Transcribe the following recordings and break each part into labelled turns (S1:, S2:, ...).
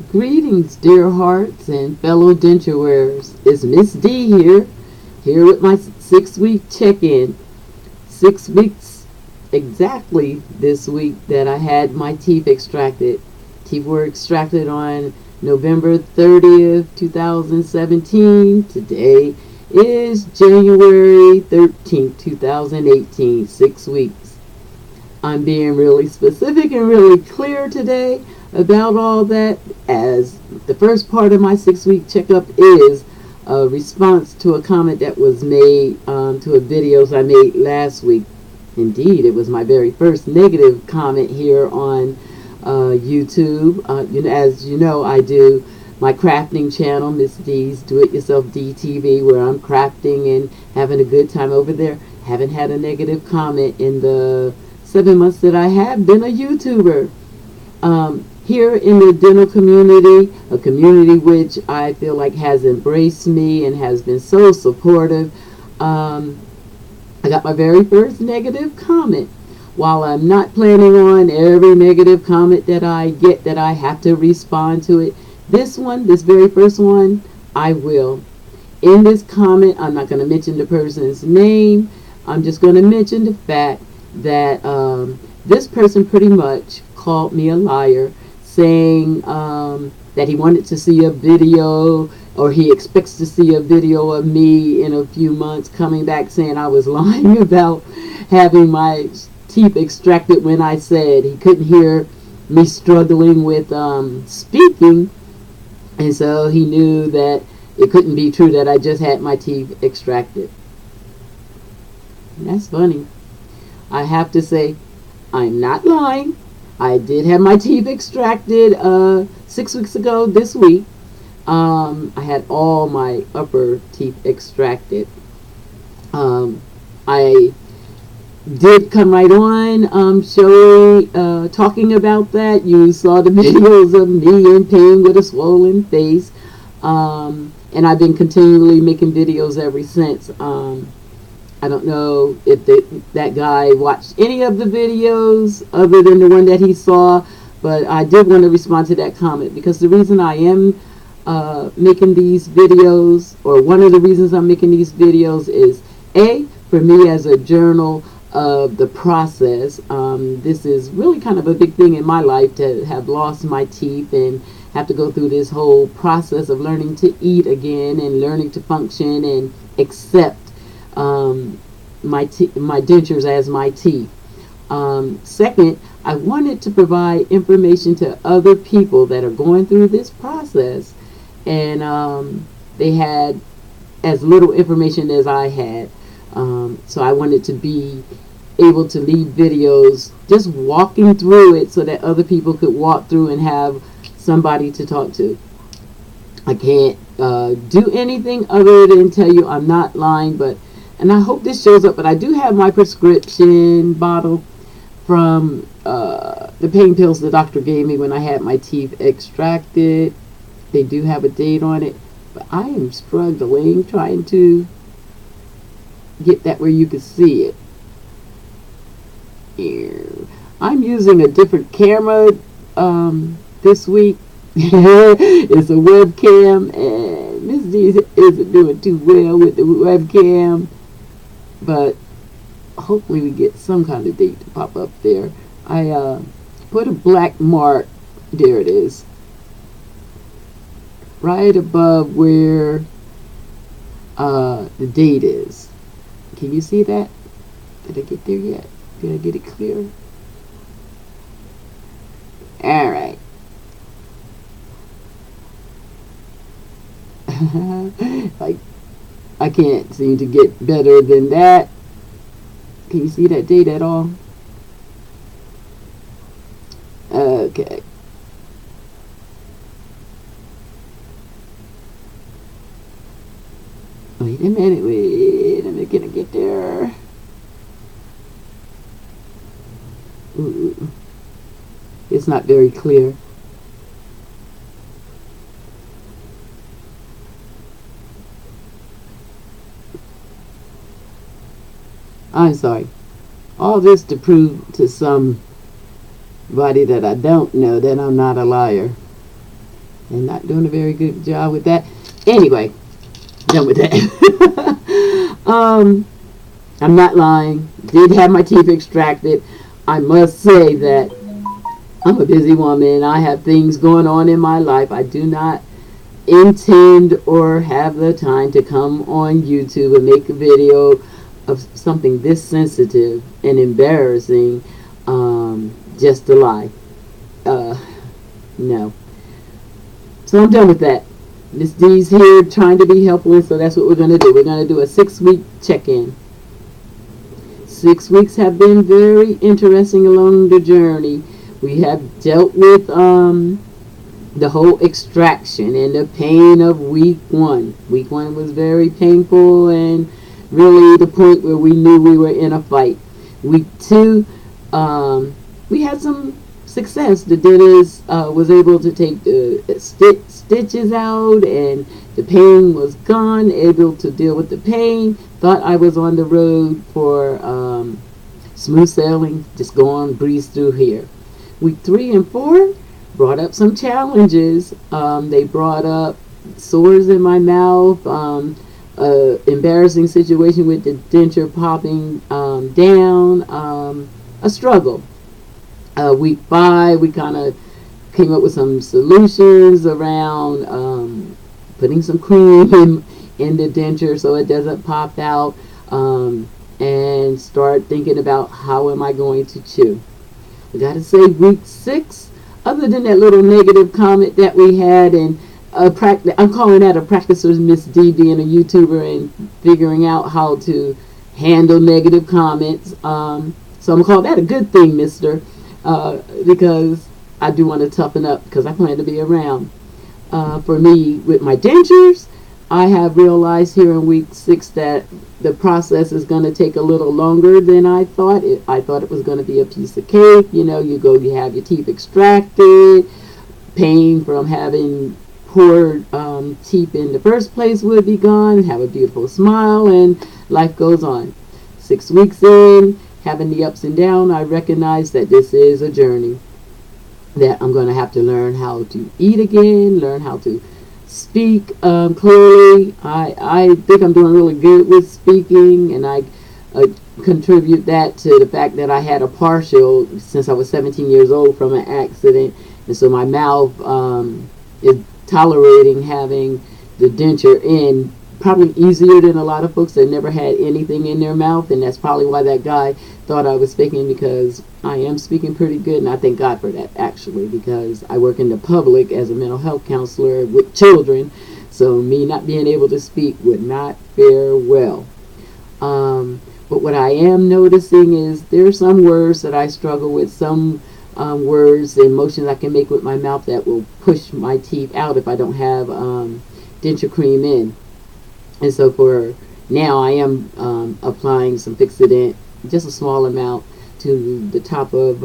S1: Greetings, dear hearts and fellow denture wearers. It's Miss D here with my 6 week check-in. 6 weeks exactly this week that I had my teeth extracted. Teeth were extracted on November 30th, 2017. Today is January 13th, 2018. 6 weeks. I'm being really specific and really clear today about all that, as the first part of my 6 week checkup is a response to a comment that was made to a videos I made last week. Indeed, it was my very first negative comment here on YouTube. As you know, I do my crafting channel, Miss D's Do It Yourself DTV, where I'm crafting and having a good time over there. Haven't had a negative comment in the 7 months that I have been a YouTuber. Here in the dental community, a community which I feel like has embraced me and has been so supportive, I got my very first negative comment. While I'm not planning on every negative comment that I get that I have to respond to it, this very first one, I will. In this comment, I'm not going to mention the person's name. I'm just going to mention the fact that this person pretty much called me a liar, saying that he wanted to see a video, or he expects to see a video of me in a few months, coming back saying I was lying about having my teeth extracted when I said he couldn't hear me struggling with speaking, and so he knew that it couldn't be true that I just had my teeth extracted. And that's funny. I have to say, I'm not lying. I did have my teeth extracted 6 weeks ago this week. I had all my upper teeth extracted. I did come right on showing, talking about that. You saw the videos of me in pain with a swollen face. And I've been continually making videos ever since. I don't know if that guy watched any of the videos other than the one that he saw, but I did want to respond to that comment, because the reason I am making these videos, or one of the reasons I'm making these videos, is for me as a journal of the process. This is really kind of a big thing in my life, to have lost my teeth and have to go through this whole process of learning to eat again and learning to function and accept my dentures as my teeth. Second, I wanted to provide information to other people that are going through this process, and they had as little information as I had. So I wanted to be able to leave videos just walking through it, so that other people could walk through and have somebody to talk to. I can't do anything other than tell you I'm not lying, and I hope this shows up, but I do have my prescription bottle from the pain pills the doctor gave me when I had my teeth extracted. They do have a date on it, but I am struggling trying to get that where you can see it. Here. I'm using a different camera this week. It's a webcam, and Miss D isn't doing too well with the webcam, but hopefully we get some kind of date to pop up there. I put a black mark, there it is, right above where the date is. Can you see that? Did I get there yet? Did I get it clear? Alright. Like, I can't seem to get better than that. Can you see that date at all? Okay. Wait a minute, can I get there? Ooh. It's not very clear. I'm sorry. All this to prove to somebody that I don't know that I'm not a liar. and not doing a very good job with that. Anyway, done with that. I'm not lying. Did have my teeth extracted. I must say that I'm a busy woman. I have things going on in my life. I do not intend or have the time to come on YouTube and make a video of something this sensitive and embarrassing just to lie. No. So I'm done with that. Miss D's here trying to be helpful, so that's what we're going to do. We're going to do a 6-week check-in. 6 weeks have been very interesting along the journey. We have dealt with the whole extraction and the pain of week 1. Week 1 was very painful and really the point where we knew we were in a fight. Week 2, we had some success. The dentist was able to take the stitches out and the pain was gone, able to deal with the pain. Thought I was on the road for smooth sailing, just go on, breeze through here. Week 3 and 4 brought up some challenges. They brought up sores in my mouth, embarrassing situation with the denture popping down, a struggle. Week 5, we kind of came up with some solutions around putting some cream in the denture so it doesn't pop out, and start thinking about how am I going to chew. I gotta say, week 6, other than that little negative comment that we had, and I'm calling that a practicer's Miss D being a YouTuber and figuring out how to handle negative comments. So I'm gonna call that a good thing, mister, because I do want to toughen up because I plan to be around. For me, with my dentures, I have realized here in week 6 that the process is going to take a little longer than I thought. I thought it was going to be a piece of cake. You know, you have your teeth extracted, pain from having poor teeth in the first place would be gone, have a beautiful smile, and life goes on. 6 weeks in, having the ups and downs, I recognize that this is a journey, that I'm going to have to learn how to eat again, learn how to speak clearly. I think I'm doing really good with speaking, and I contribute that to the fact that I had a partial since I was 17 years old from an accident, and so my mouth is tolerating having the denture in probably easier than a lot of folks that never had anything in their mouth, and that's probably why that guy thought I was speaking, because I am speaking pretty good, and I thank God for that, actually, because I work in the public as a mental health counselor with children, so me not being able to speak would not fare well. But what I am noticing is there are some words that I struggle with, some words and motions I can make with my mouth that will push my teeth out if I don't have denture cream in. And so for now, I am applying some Fixodent, just a small amount, to the top of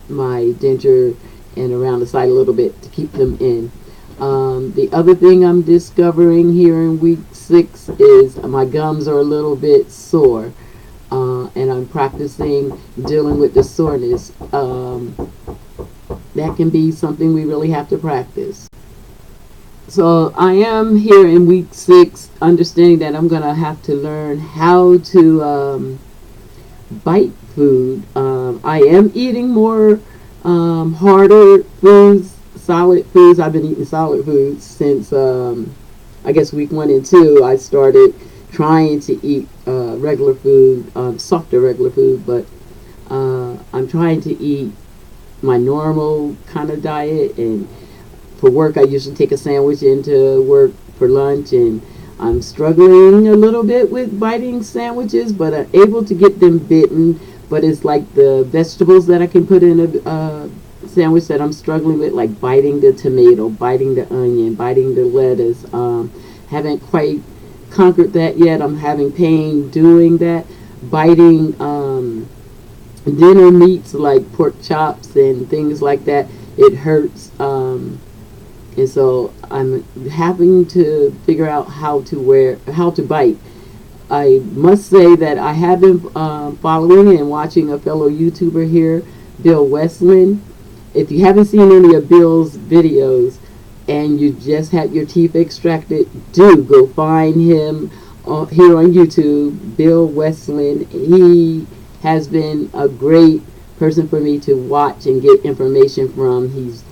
S1: my denture and around the side a little bit to keep them in. The other thing I'm discovering here in week 6 is my gums are a little bit sore, and I'm practicing dealing with the soreness. That can be something we really have to practice. So I am here in week 6, understanding that I'm going to have to learn how to bite food. I am eating more harder foods, solid foods. I've been eating solid foods since, I guess, week 1 and 2. I started trying to eat regular food, softer regular food, but I'm trying to eat my normal kind of diet, and for work, I usually take a sandwich into work for lunch, and I'm struggling a little bit with biting sandwiches, but I'm able to get them bitten. But it's like the vegetables that I can put in a sandwich that I'm struggling with, like biting the tomato, biting the onion, biting the lettuce. Haven't quite conquered that yet. I'm having pain doing that. Biting dinner meats like pork chops and things like that, it hurts. And so I'm having to figure out how to bite. I must say that I have been following and watching a fellow YouTuber here, Bill Westlund. If you haven't seen any of Bill's videos, and you just had your teeth extracted, do go find him here on YouTube, Bill Westlund. He has been a great person for me to watch and get information from. He's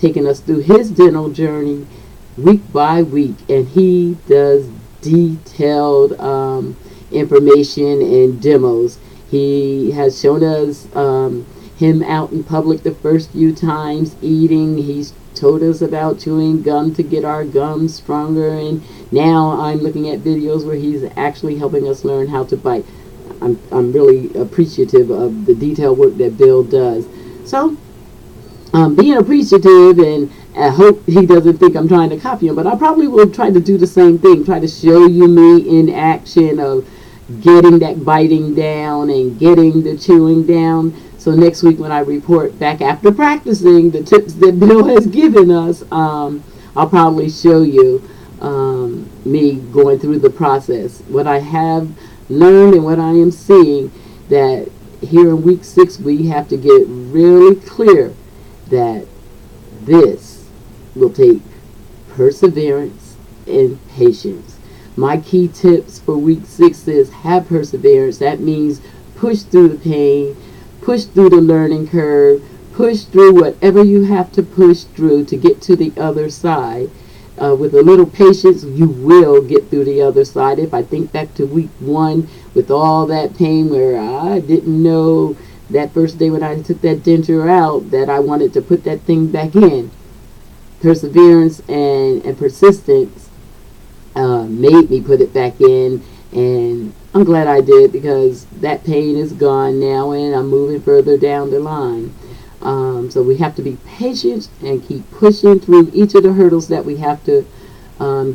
S1: taken us through his dental journey week by week, and he does detailed information and demos. He has shown us him out in public the first few times eating. He's told us about chewing gum to get our gums stronger, and now I'm looking at videos where he's actually helping us learn how to bite. I'm really appreciative of the detailed work that Bill does. So being appreciative, and I hope he doesn't think I'm trying to copy him, but I probably will try to do the same thing, try to show you me in action of getting that biting down and getting the chewing down. So next week when I report back after practicing the tips that Bill has given us, I'll probably show you me going through the process. What I have learned and what I am seeing, that here in week 6 we have to get really clear that this will take perseverance and patience. My key tips for week 6 is have perseverance. That means push through the pain, push through the learning curve, push through whatever you have to push through to get to the other side. With a little patience, you will get through the other side. If I think back to week 1 with all that pain where I didn't know that first day when I took that denture out that I wanted to put that thing back in. Perseverance and persistence made me put it back in, and I'm glad I did, because that pain is gone now and I'm moving further down the line. So we have to be patient and keep pushing through each of the hurdles that we have to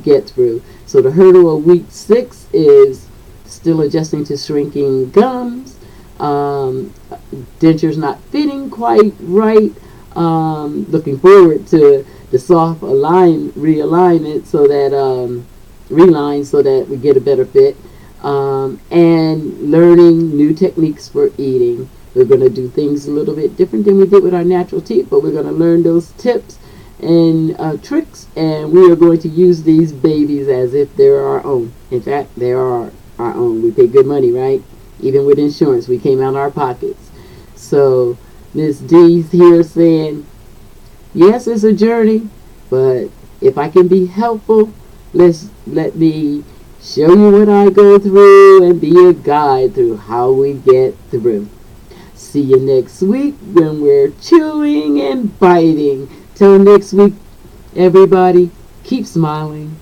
S1: get through. So the hurdle of week 6 is still adjusting to shrinking gums, dentures not fitting quite right, looking forward to the soft realignment so that reline so that we get a better fit, and learning new techniques for eating. We're going to do things a little bit different than we did with our natural teeth, but we're going to learn those tips and tricks, and we are going to use these babies as if they're our own. In fact, they are our own. We pay good money, right? Even with insurance, we came out of our pockets. So Miss D's here saying, yes, it's a journey, but if I can be helpful, let me show you what I go through and be a guide through how we get through. See you next week when we're chewing and biting. Till next week, everybody, keep smiling.